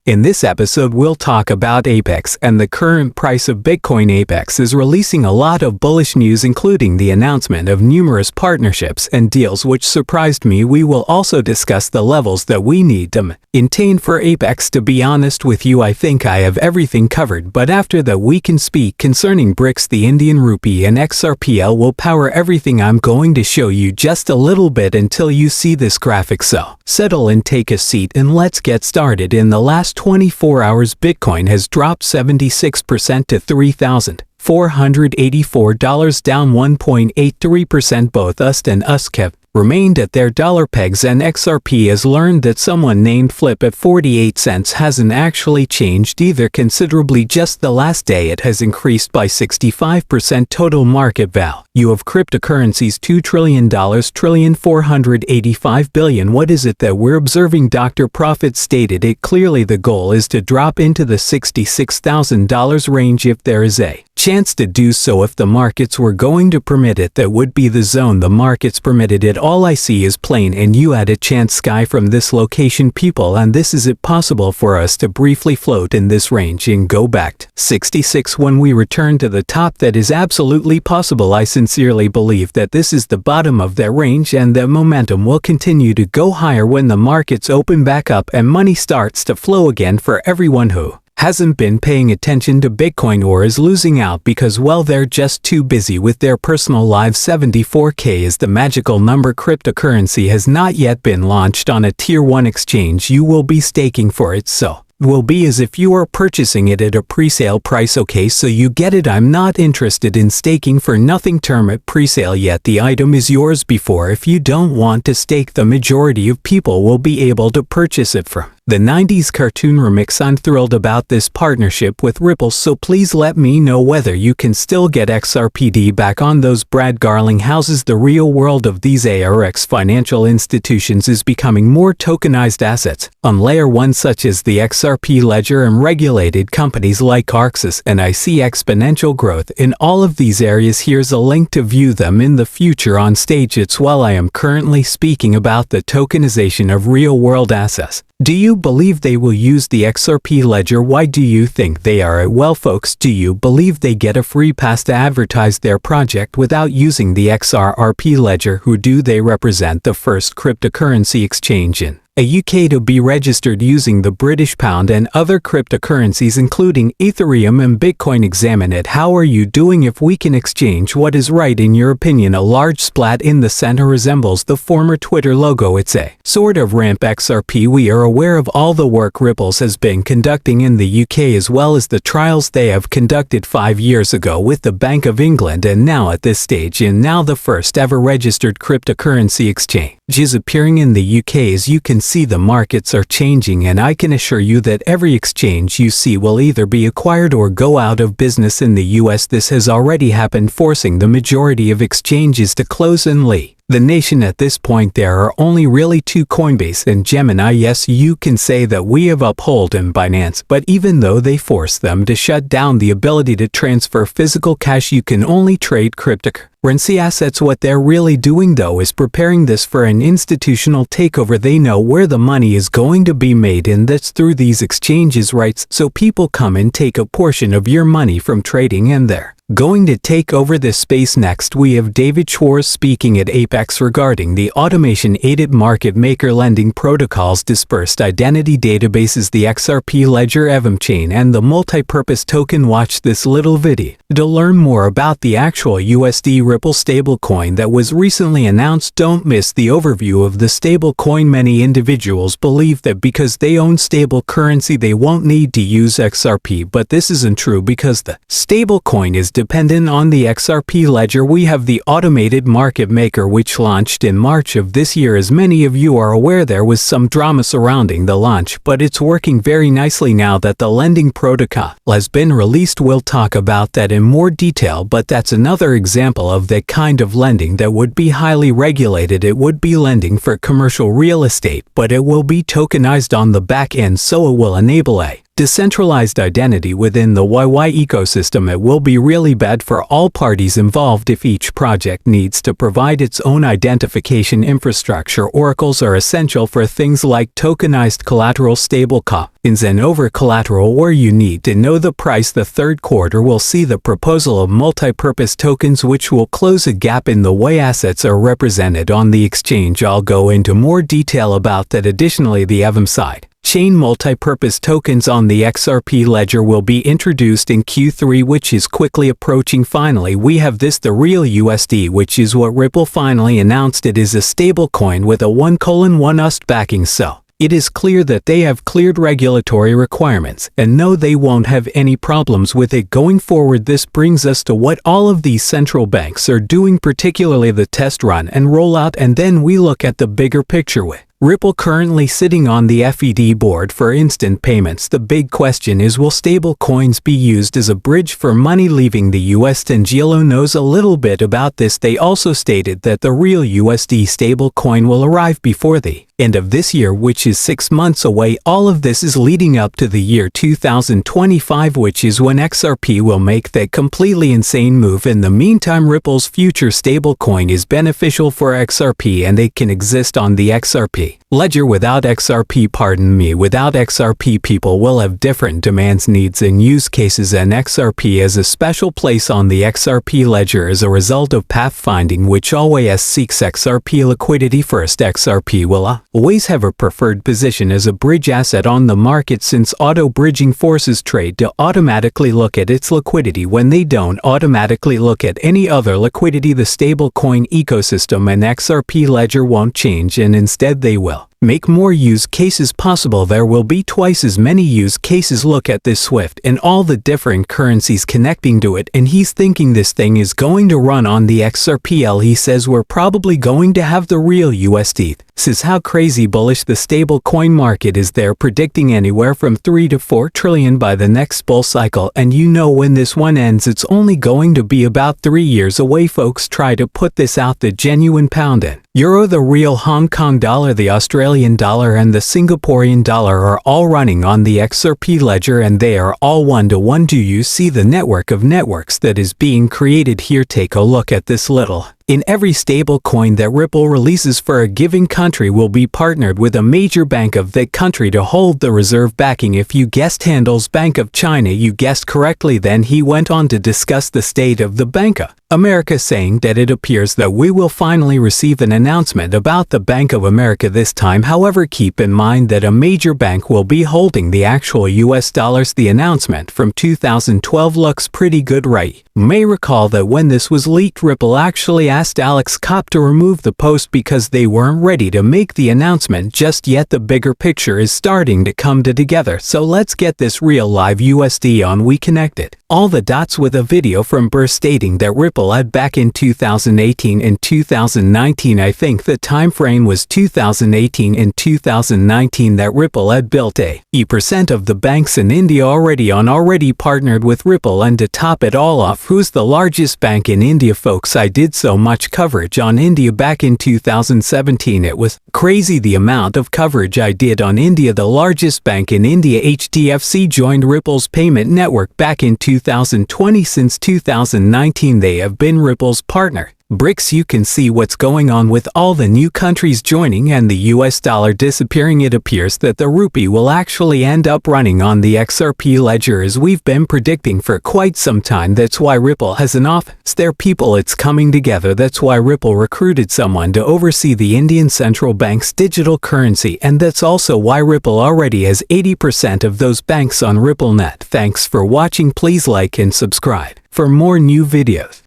In this episode we'll talk about Apex and the current price of Bitcoin. Apex is releasing a lot of bullish news, including the announcement of numerous partnerships and deals which surprised me. We will also discuss the levels that we need to maintain for Apex. To be honest with you, I think I have everything covered, but after that we can speak concerning BRICS, the Indian Rupee, and XRPL will power everything. I'm going to show you just a little bit until you see this graphic, so settle and take a seat and let's get started. In the last 24 hours, Bitcoin has dropped 76% to $3,484, down 1.83%. Both USD and USC have remained at their dollar pegs, and XRP has learned that someone named Flip at 48 cents hasn't actually changed either considerably. Just the last day it has increased by 65%. Total market value of cryptocurrencies $2 trillion, $485 billion. What is it that we're observing? Dr. Profit stated it clearly. The goal is to drop into the $66,000 range if there is a chance to do so. If the markets were going to permit it, that would be the zone. The markets permitted it. All I see is plain, and you had a chance sky from this location, people, and this is it possible for us to briefly float in this range and go back to 66 when we return to the top. That is absolutely possible. I sincerely believe that this is the bottom of that range and that momentum will continue to go higher when the markets open back up and money starts to flow again. For everyone who hasn't been paying attention to Bitcoin or is losing out because, well, they're just too busy with their personal lives, 74K is the magical number. Cryptocurrency has not yet been launched on a tier 1 exchange. You will be staking for it, so it will be as if you are purchasing it at a pre-sale price. Okay, so you get it. I'm not interested in staking for nothing term at pre-sale yet. The item is yours before. If you don't want to stake, the majority of people will be able to purchase it from the 90s cartoon remix. I'm thrilled about this partnership with Ripple, so please let me know whether you can still get XRPD back on those Brad garlinghouses. The real world of these ARX financial institutions is becoming more tokenized assets on layer 1, such as the XRP ledger, and regulated companies like Arxis, and I see exponential growth in all of these areas. Here's a link to view them in the future on stage. It's while I am currently speaking about the tokenization of real world assets. Do you believe they will use the XRP ledger? Why do you think they are? Well, folks, do you believe they get a free pass to advertise their project without using the XRP ledger? Who do they represent? The first cryptocurrency exchange in a UK to be registered using the British pound and other cryptocurrencies including Ethereum and Bitcoin. Examine it. How are you doing? If we can exchange, what is right in your opinion? A large splat in the center resembles the former Twitter logo. It's a sort of ramp. XRP. We are aware of all the work Ripples has been conducting in the UK, as well as the trials they have conducted 5 years ago with the Bank of England, and now at this stage in now the first ever registered cryptocurrency exchange is appearing in the UK. As you can see, the markets are changing, and I can assure you that every exchange you see will either be acquired or go out of business. In the US, this has already happened, forcing the majority of exchanges to close and leave the nation. At this point, there are only really two: Coinbase and Gemini. Yes, you can say that we have upholden Binance, but even though they force them to shut down the ability to transfer physical cash, you can only trade cryptocurrency assets. What they're really doing, though, is preparing this for an institutional takeover. They know where the money is going to be made, and that's through these exchanges, right? So people come and take a portion of your money from trading, and they're going to take over this space. Next, we have David Schwartz speaking at Apex regarding the automation-aided market maker lending protocols, dispersed identity databases, the XRP ledger, vechain, and the multi-purpose token. Watch this little video to learn more about the actual USD Ripple stablecoin that was recently announced. Don't miss the overview of the stablecoin. Many individuals believe that because they own stable currency they won't need to use XRP, but this isn't true because the stablecoin is dependent on the XRP ledger. We have the automated market maker, which launched in March of this year. As many of you are aware, there was some drama surrounding the launch, but it's working very nicely now that the lending protocol has been released. We'll talk about that in more detail, but that's another example of the kind of lending that would be highly regulated. It would be lending for commercial real estate, but it will be tokenized on the back end, so it will enable a decentralized identity within the YY ecosystem. It will be really bad for all parties involved if each project needs to provide its own identification infrastructure. Oracles are essential for things like tokenized collateral, stablecoins, and over-collateral where you need to know the price. The third quarter will see the proposal of multi-purpose tokens, which will close a gap in the way assets are represented on the exchange. I'll go into more detail about that. Additionally, the Ethereum side chain multi-purpose tokens on the XRP ledger will be introduced in Q3, which is quickly approaching. Finally, we have the real USD, which is what Ripple finally announced. It is a stablecoin with a 1:1 USD backing, so it is clear that they have cleared regulatory requirements and no, they won't have any problems with it going forward. This brings us to what all of these central banks are doing, particularly the test run and rollout, and then we look at the bigger picture with Ripple currently sitting on the FED board for instant payments. The big question is, will stablecoins be used as a bridge for money leaving the US? And Gilo knows a little bit about this. They also stated that the real USD stablecoin will arrive before the end of this year, which is 6 months away. All of this is leading up to the year 2025, which is when XRP will make that completely insane move. In the meantime, Ripple's future stablecoin is beneficial for XRP and it can exist on the XRP ledger. Without XRP, without XRP, people will have different demands, needs, and use cases, and XRP has a special place on the XRP ledger as a result of pathfinding, which always seeks XRP liquidity first. XRP will always have a preferred position as a bridge asset on the market, since auto-bridging forces trade to automatically look at its liquidity when they don't automatically look at any other liquidity. The stablecoin ecosystem and XRP ledger won't change, and instead they will make more use cases possible. There will be twice as many use cases. Look at this SWIFT and all the different currencies connecting to it, and he's thinking this thing is going to run on the XRPL. He says we're probably going to have the real USD. This is how crazy bullish the stablecoin market is. They're predicting anywhere from 3 to 4 trillion by the next bull cycle, and you know when this one ends, it's only going to be about 3 years away. Folks try to put this out. The genuine pound and euro, the real Hong Kong dollar, the Australian dollar, and the Singaporean dollar are all running on the XRP ledger, and they are all 1-to-1. Do you see the network of networks that is being created here? Take a look at this little. In every stablecoin that Ripple releases for a given country will be partnered with a major bank of that country to hold the reserve backing. If you guessed handles Bank of China, you guessed correctly. Then he went on to discuss the state of the Bank of America, saying that it appears that we will finally receive an announcement about the Bank of America this time. However, keep in mind that a major bank will be holding the actual US dollars. The announcement from 2012 looks pretty good, right? You may recall that when this was leaked, Ripple actually asked Alex Kopp to remove the post because they weren't ready to make the announcement just yet. The bigger picture is starting to come together, so let's get this real live USD on. We connected all the dots with a video from Burr stating that Ripple had back in 2018 and 2019, I think the time frame was 2018 and 2019, that Ripple had built 80% of the banks in India already partnered with Ripple. And to top it all off, who's the largest bank in India? Folks, I did so much coverage on India back in 2017. It was crazy the amount of coverage I did on India. The largest bank in India, HDFC, joined Ripple's payment network back in 2020. Since 2019, they have been Ripple's partner. BRICS, you can see what's going on with all the new countries joining and the US dollar disappearing. It appears that the rupee will actually end up running on the XRP ledger, as we've been predicting for quite some time. That's why Ripple has an office there, people. It's coming together. That's why Ripple recruited someone to oversee the Indian central bank's digital currency, and that's also why Ripple already has 80% of those banks on RippleNet. Thanks for watching. Please like and subscribe for more new videos.